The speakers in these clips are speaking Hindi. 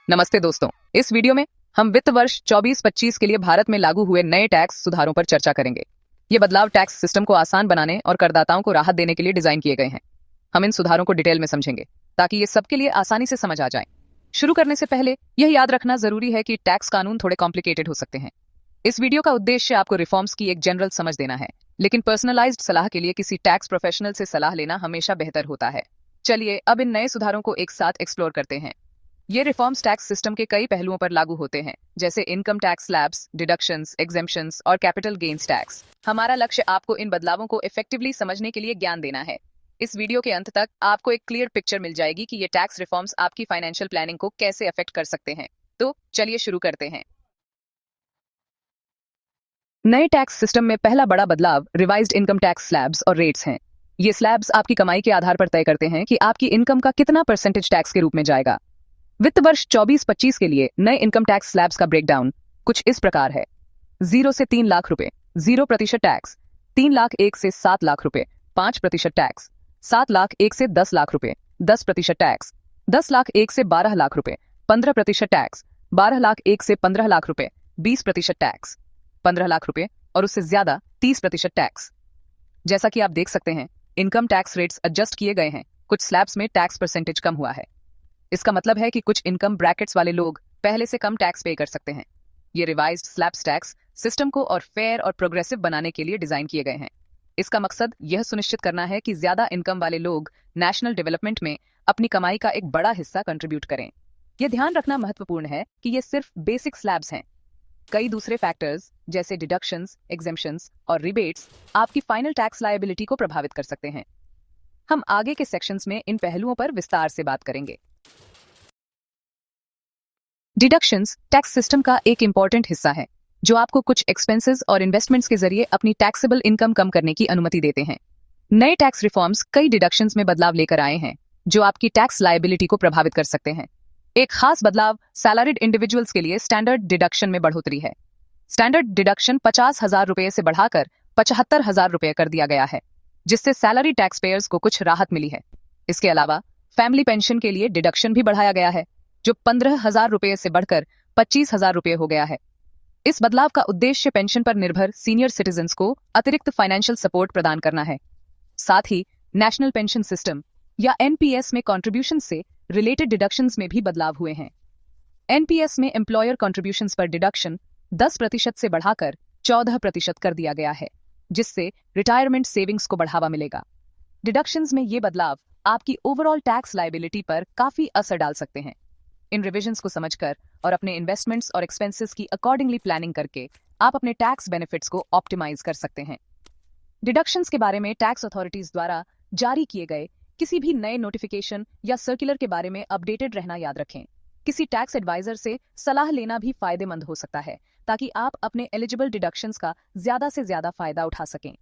नमस्ते दोस्तों, इस वीडियो में हम वित्त वर्ष 24-25 के लिए भारत में लागू हुए नए टैक्स सुधारों पर चर्चा करेंगे। ये बदलाव टैक्स सिस्टम को आसान बनाने और करदाताओं को राहत देने के लिए डिजाइन किए गए हैं। हम इन सुधारों को डिटेल में समझेंगे ताकि ये सबके लिए आसानी से समझ आ जाए। शुरू करने से पहले यह याद रखना जरूरी है कि टैक्स कानून थोड़े कॉम्प्लिकेटेड हो सकते हैं। इस वीडियो का उद्देश्य आपको रिफॉर्म्स की एक जनरल समझ देना है, लेकिन पर्सनलाइज्ड सलाह के लिए किसी टैक्स प्रोफेशनल से सलाह लेना हमेशा बेहतर होता है। चलिए अब इन नए सुधारों को एक साथ एक्सप्लोर करते हैं। ये रिफॉर्म्स टैक्स सिस्टम के कई पहलुओं पर लागू होते हैं, जैसे income tax slabs, deductions, exemptions और कैपिटल गेन्स टैक्स। हमारा लक्ष्य आपको इन बदलावों को इफेक्टिवली समझने के लिए ज्ञान देना है। इस वीडियो के अंत तक आपको एक क्लियर पिक्चर मिल जाएगी कि ये टैक्स रिफॉर्म्स आपकी फाइनेंशियल प्लानिंग को कैसे अफेक्ट कर सकते हैं। तो चलिए शुरू करते हैं। नए टैक्स सिस्टम में पहला बड़ा बदलाव रिवाइज्ड इनकम टैक्स स्लैब्स और रेट्स हैं। ये स्लैब्स आपकी कमाई के आधार पर तय करते हैं कि आपकी इनकम का कितना परसेंटेज टैक्स के रूप में जाएगा। वित्त वर्ष 24-25 के लिए नए इनकम टैक्स स्लैब्स का ब्रेकडाउन कुछ इस प्रकार है। 0 से 3 लाख रुपए 0% टैक्स, 3 लाख 1 से 7 लाख रुपए 5% टैक्स, 7 लाख 1 से 10 लाख रुपए 10% टैक्स, 10 लाख 1 से 12 लाख रुपए 15% टैक्स, 12 लाख 1 से 15 लाख रुपए 20% टैक्स, 15 लाख रुपए और उससे ज्यादा 30% टैक्स। जैसा कि आप देख सकते हैं, इनकम टैक्स रेट्स एडजस्ट किए गए हैं। कुछ स्लैब्स में टैक्स परसेंटेज कम हुआ है। इसका मतलब है कि कुछ इनकम ब्रैकेट्स वाले लोग पहले से कम टैक्स पे कर सकते हैं। ये रिवाइज्ड स्लैब्स टैक्स सिस्टम को और फेयर और प्रोग्रेसिव बनाने के लिए डिजाइन किए गए हैं। इसका मकसद यह सुनिश्चित करना है कि ज्यादा इनकम वाले लोग नेशनल डेवलपमेंट में अपनी कमाई का एक बड़ा हिस्सा कंट्रीब्यूट करें। यह ध्यान रखना महत्वपूर्ण है कि ये सिर्फ बेसिक स्लैब्स हैं। कई दूसरे फैक्टर्स जैसे डिडक्शंस, एग्जेम्पशंस और रिबेट्स आपकी फाइनल टैक्स लायबिलिटी को प्रभावित कर सकते हैं। हम आगे के सेक्शंस में इन पहलुओं पर विस्तार से बात करेंगे। डिडक्शंस टैक्स सिस्टम का एक इंपॉर्टेंट हिस्सा है, जो आपको कुछ एक्सपेंसेस और इन्वेस्टमेंट्स के जरिए अपनी टैक्सेबल इनकम कम करने की अनुमति देते हैं। नए टैक्स रिफॉर्म्स कई डिडक्शंस में बदलाव लेकर आए हैं, जो आपकी टैक्स लायबिलिटी को प्रभावित कर सकते हैं। एक खास बदलाव सैलरीड इंडिविजुअल्स के लिए स्टैंडर्ड डिडक्शन में बढ़ोतरी है। स्टैंडर्ड डिडक्शन 50,000 रुपए से बढ़ाकर 75,000 रुपए कर दिया गया है, जिससे सैलरी टैक्स पेयर्स को कुछ राहत मिली है। इसके अलावा फैमिली पेंशन के लिए डिडक्शन भी बढ़ाया गया है, जो 15,000 रुपए से बढ़कर 25,000 रुपए हो गया है। इस बदलाव का उद्देश्य पेंशन पर निर्भर सीनियर सिटीजन्स को अतिरिक्त फाइनेंशियल सपोर्ट प्रदान करना है। साथ ही नेशनल पेंशन सिस्टम या एनपीएस में कंट्रीब्यूशन से रिलेटेड डिडक्शंस में भी बदलाव हुए हैं। एनपीएस में एम्प्लॉयर कंट्रीब्यूशंस पर डिडक्शन 10% से बढ़ाकर 14% कर दिया गया है, जिससे रिटायरमेंट सेविंग्स को बढ़ावा मिलेगा। डिडक्शंस में ये बदलाव आपकी ओवरऑल टैक्स लायबिलिटी पर काफी असर डाल सकते हैं। इन रिविजन्स को समझकर और अपने इन्वेस्टमेंट्स और एक्सपेंसेस की अकॉर्डिंगली प्लानिंग करके आप अपने टैक्स बेनिफिट्स को ऑप्टिमाइज कर सकते हैं। डिडक्शंस के बारे में टैक्स अथॉरिटीज द्वारा जारी किए गए किसी भी नए नोटिफिकेशन या सर्कुलर के बारे में अपडेटेड रहना याद रखें। किसी टैक्स एडवाइजर से सलाह लेना भी फायदेमंद हो सकता है, ताकि आप अपने एलिजिबल डिडक्शंस का ज्यादा से ज्यादा फायदा उठा सकें।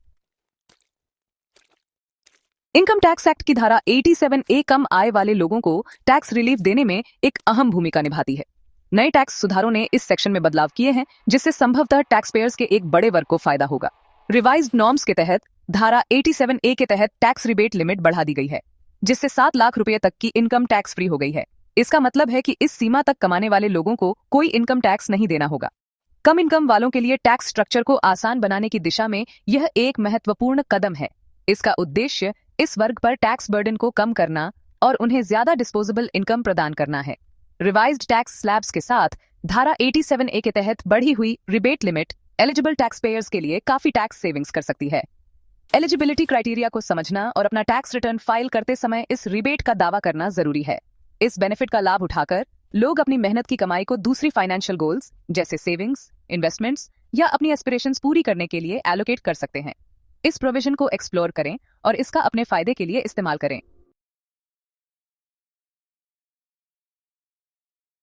इनकम टैक्स एक्ट की धारा 87A कम आय वाले लोगों को टैक्स रिलीफ देने में एक अहम भूमिका निभाती है। नए टैक्स सुधारों ने इस सेक्शन में बदलाव किए हैं, जिससे संभवतः टैक्स पेयर्स के एक बड़े वर्ग को फायदा होगा। रिवाइज्ड नॉर्म्स के तहत धारा 87A के तहत टैक्स रिबेट लिमिट बढ़ा दी गई है, जिससे 7 लाख रुपए तक की इनकम टैक्स फ्री हो गई है। इसका मतलब है कि इस सीमा तक कमाने वाले लोगों को कोई इनकम टैक्स नहीं देना होगा। कम इनकम वालों के लिए टैक्स स्ट्रक्चर को आसान बनाने की दिशा में यह एक महत्वपूर्ण कदम है। इसका उद्देश्य इस वर्ग पर टैक्स बर्डन को कम करना और उन्हें ज्यादा डिस्पोजेबल इनकम प्रदान करना है। रिवाइज्ड टैक्स स्लैब्स के साथ धारा 87A के तहत बढ़ी हुई rebate limit eligible tax payers के लिए काफी टैक्स सेविंग्स कर सकती है। एलिजिबिलिटी क्राइटेरिया को समझना और अपना टैक्स रिटर्न फाइल करते समय इस रिबेट का दावा करना जरूरी है। इस बेनिफिट का लाभ उठाकर लोग अपनी मेहनत की कमाई को दूसरी फाइनेंशियल गोल्स जैसे सेविंग्स, इन्वेस्टमेंट्स या अपनी एस्पिरेशंस पूरी करने के लिए एलोकेट कर सकते हैं। इस प्रोविजन को एक्सप्लोर करें और इसका अपने फायदे के लिए इस्तेमाल करें।